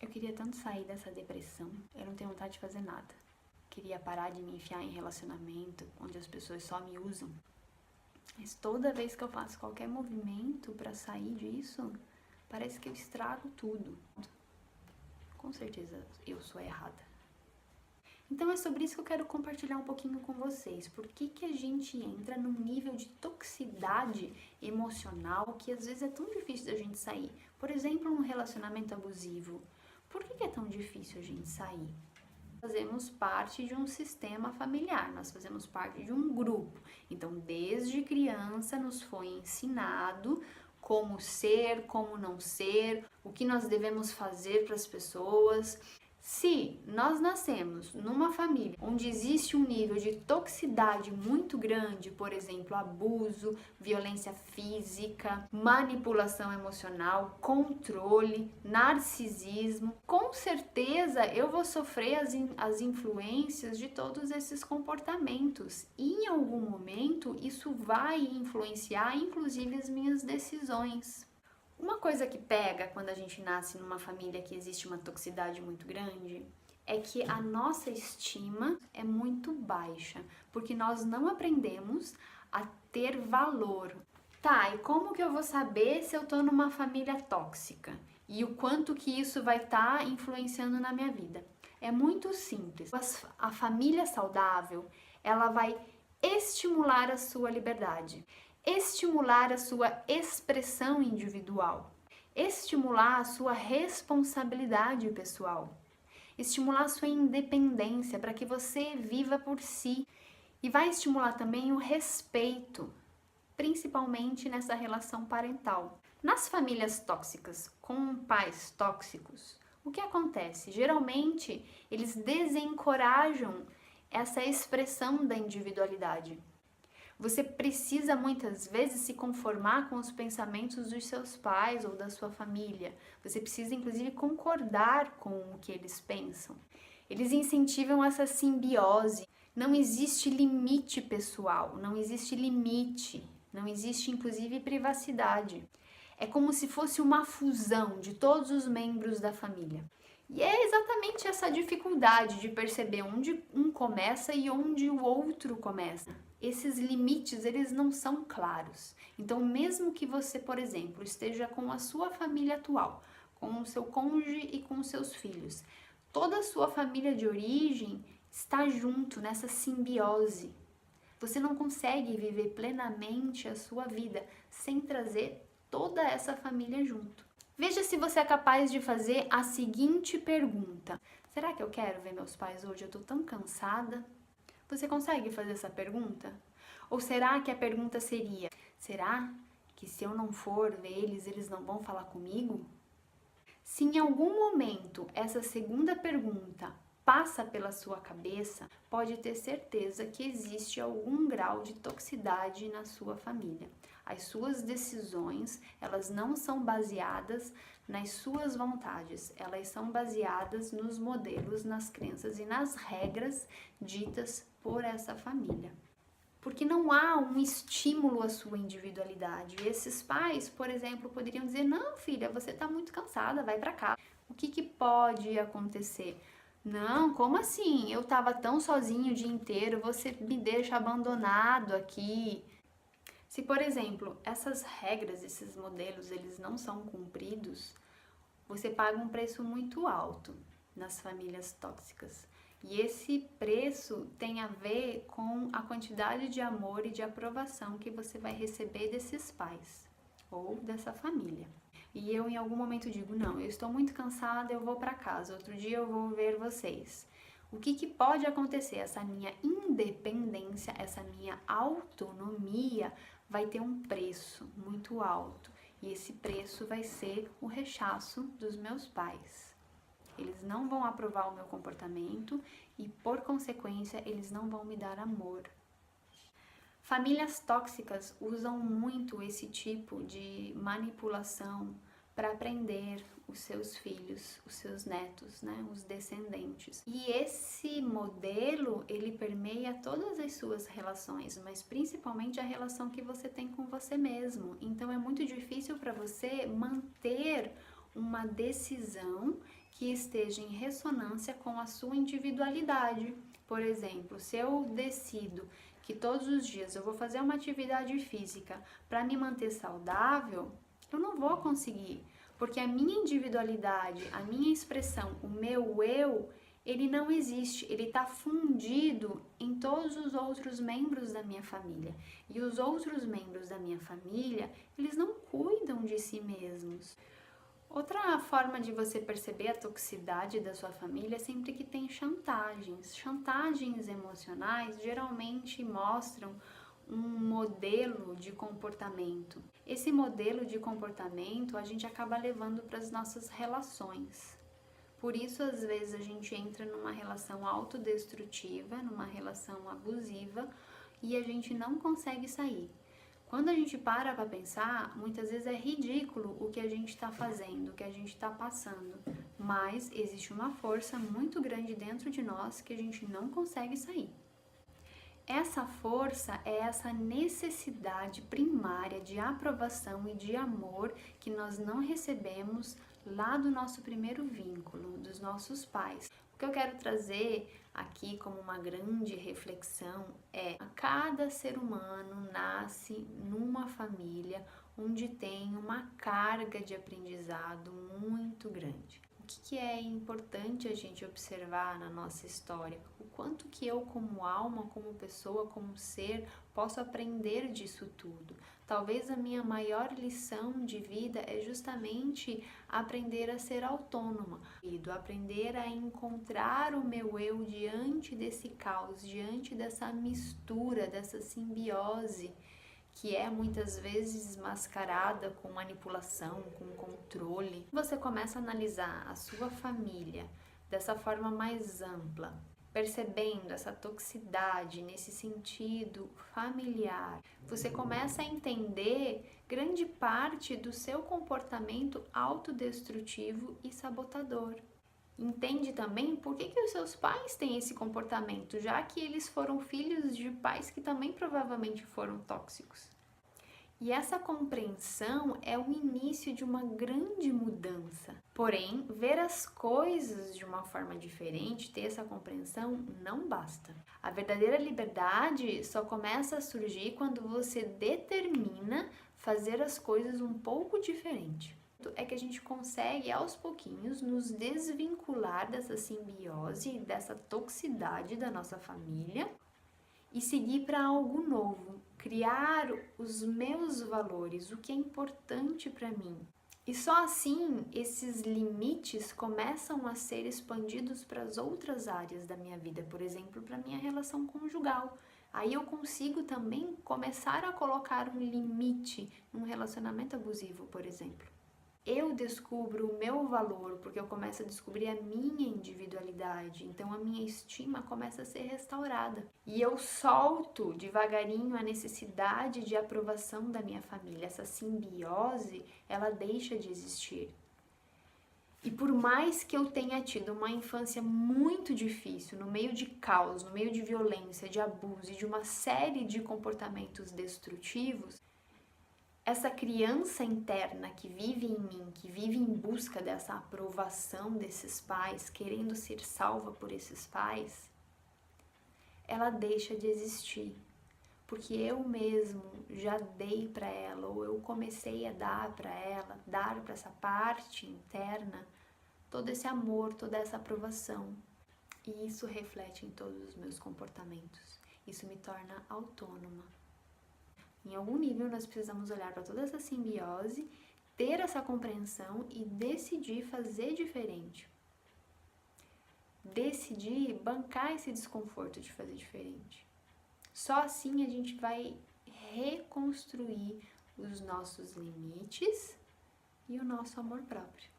Eu queria tanto sair dessa depressão, eu não tenho vontade de fazer nada. Queria parar de me enfiar em relacionamento onde as pessoas só me usam. Mas toda vez que eu faço qualquer movimento para sair disso, parece que eu estrago tudo. Com certeza eu sou errada. Então é sobre isso que eu quero compartilhar um pouquinho com vocês. Por que que a gente entra num nível de toxicidade emocional que às vezes é tão difícil da gente sair? Por exemplo, um relacionamento abusivo. Por que que é tão difícil a gente sair? Fazemos parte de um sistema familiar, nós fazemos parte de um grupo. Então, desde criança nos foi ensinado como ser, como não ser, o que nós devemos fazer para as pessoas. Se nós nascemos numa família onde existe um nível de toxicidade muito grande, por exemplo, abuso, violência física, manipulação emocional, controle, narcisismo, com certeza eu vou sofrer as influências de todos esses comportamentos. E em algum momento isso vai influenciar inclusive as minhas decisões. Uma coisa que pega quando a gente nasce numa família que existe uma toxicidade muito grande é que a nossa estima é muito baixa, porque nós não aprendemos a ter valor. Tá, e como que eu vou saber se eu tô numa família tóxica? E o quanto que isso vai estar influenciando na minha vida? É muito simples. A família saudável, ela vai estimular a sua liberdade, estimular a sua expressão individual, estimular a sua responsabilidade pessoal, estimular a sua independência para que você viva por si e vai estimular também o respeito, principalmente nessa relação parental. Nas famílias tóxicas com pais tóxicos, o que acontece? Geralmente eles desencorajam essa expressão da individualidade. Você precisa muitas vezes se conformar com os pensamentos dos seus pais ou da sua família. Você precisa inclusive concordar com o que eles pensam. Eles incentivam essa simbiose. Não existe limite pessoal, não existe limite, não existe inclusive privacidade. É como se fosse uma fusão de todos os membros da família. E é exatamente essa dificuldade de perceber onde um começa e onde o outro começa. Esses limites, eles não são claros. Então, mesmo que você, por exemplo, esteja com a sua família atual, com o seu cônjuge e com os seus filhos, toda a sua família de origem está junto nessa simbiose. Você não consegue viver plenamente a sua vida sem trazer toda essa família junto. Veja se você é capaz de fazer a seguinte pergunta: será que eu quero ver meus pais hoje? Eu tô tão cansada. Você consegue fazer essa pergunta? Ou será que a pergunta seria: será que se eu não for ver eles, eles não vão falar comigo? Se em algum momento essa segunda pergunta passa pela sua cabeça, pode ter certeza que existe algum grau de toxicidade na sua família. As suas decisões, elas não são baseadas nas suas vontades, elas são baseadas nos modelos, nas crenças e nas regras ditas por essa família. Porque não há um estímulo à sua individualidade. E esses pais, por exemplo, poderiam dizer: não, filha, você está muito cansada, vai para casa. O que que pode acontecer? Não, como assim? Eu estava tão sozinho o dia inteiro, você me deixa abandonado aqui. Se, por exemplo, essas regras, esses modelos, eles não são cumpridos, você paga um preço muito alto nas famílias tóxicas. E esse preço tem a ver com a quantidade de amor e de aprovação que você vai receber desses pais ou dessa família. E eu em algum momento digo: não, eu estou muito cansada, eu vou para casa, outro dia eu vou ver vocês. O que que pode acontecer? Essa minha independência, essa minha autonomia vai ter um preço muito alto. E esse preço vai ser o rechaço dos meus pais. Eles não vão aprovar o meu comportamento e, por consequência, eles não vão me dar amor. Famílias tóxicas usam muito esse tipo de manipulação para prender os seus filhos, os seus netos, né, os descendentes. E esse modelo, ele permeia todas as suas relações, mas principalmente a relação que você tem com você mesmo. Então é muito difícil para você manter uma decisão que esteja em ressonância com a sua individualidade. Por exemplo, se eu decido que todos os dias eu vou fazer uma atividade física para me manter saudável, eu não vou conseguir, porque a minha individualidade, a minha expressão, o meu eu, ele não existe, ele está fundido em todos os outros membros da minha família. E os outros membros da minha família, eles não cuidam de si mesmos. Outra forma de você perceber a toxicidade da sua família é sempre que tem chantagens. Chantagens emocionais geralmente mostram um modelo de comportamento. Esse modelo de comportamento a gente acaba levando para as nossas relações. Por isso, às vezes, a gente entra numa relação autodestrutiva, numa relação abusiva e a gente não consegue sair. Quando a gente para pensar, muitas vezes é ridículo o que a gente está fazendo, o que a gente está passando, mas existe uma força muito grande dentro de nós que a gente não consegue sair. Essa força é essa necessidade primária de aprovação e de amor que nós não recebemos lá do nosso primeiro vínculo, dos nossos pais. O que eu quero trazer aqui como uma grande reflexão é: cada ser humano nasce numa família onde tem uma carga de aprendizado muito grande. O que é importante a gente observar na nossa história? O quanto que eu, como alma, como pessoa, como ser, posso aprender disso tudo. Talvez a minha maior lição de vida é justamente aprender a ser autônoma, aprender a encontrar o meu eu diante desse caos, diante dessa mistura, dessa simbiose, que é muitas vezes mascarada com manipulação, com controle. Você começa a analisar a sua família dessa forma mais ampla, percebendo essa toxicidade nesse sentido familiar. Você começa a entender grande parte do seu comportamento autodestrutivo e sabotador. Entende também por que os seus pais têm esse comportamento, já que eles foram filhos de pais que também provavelmente foram tóxicos. E essa compreensão é o início de uma grande mudança. Porém, ver as coisas de uma forma diferente, ter essa compreensão, não basta. A verdadeira liberdade só começa a surgir quando você determina fazer as coisas um pouco diferente. É que a gente consegue aos pouquinhos nos desvincular dessa simbiose, dessa toxicidade da nossa família e seguir para algo novo, criar os meus valores, o que é importante para mim. E só assim esses limites começam a ser expandidos para as outras áreas da minha vida, por exemplo, para minha relação conjugal. Aí eu consigo também começar a colocar um limite num relacionamento abusivo, por exemplo. Eu descubro o meu valor porque eu começo a descobrir a minha individualidade, então a minha estima começa a ser restaurada. E eu solto devagarinho a necessidade de aprovação da minha família, essa simbiose, ela deixa de existir. E por mais que eu tenha tido uma infância muito difícil, no meio de caos, no meio de violência, de abuso e de uma série de comportamentos destrutivos, essa criança interna que vive em mim, que vive em busca dessa aprovação desses pais, querendo ser salva por esses pais, ela deixa de existir. Porque eu mesmo já dei para ela, ou eu comecei a dar para ela, dar para essa parte interna, todo esse amor, toda essa aprovação. E isso reflete em todos os meus comportamentos. Isso me torna autônoma. Em algum nível, nós precisamos olhar para toda essa simbiose, ter essa compreensão e decidir fazer diferente. Decidir bancar esse desconforto de fazer diferente. Só assim a gente vai reconstruir os nossos limites e o nosso amor próprio.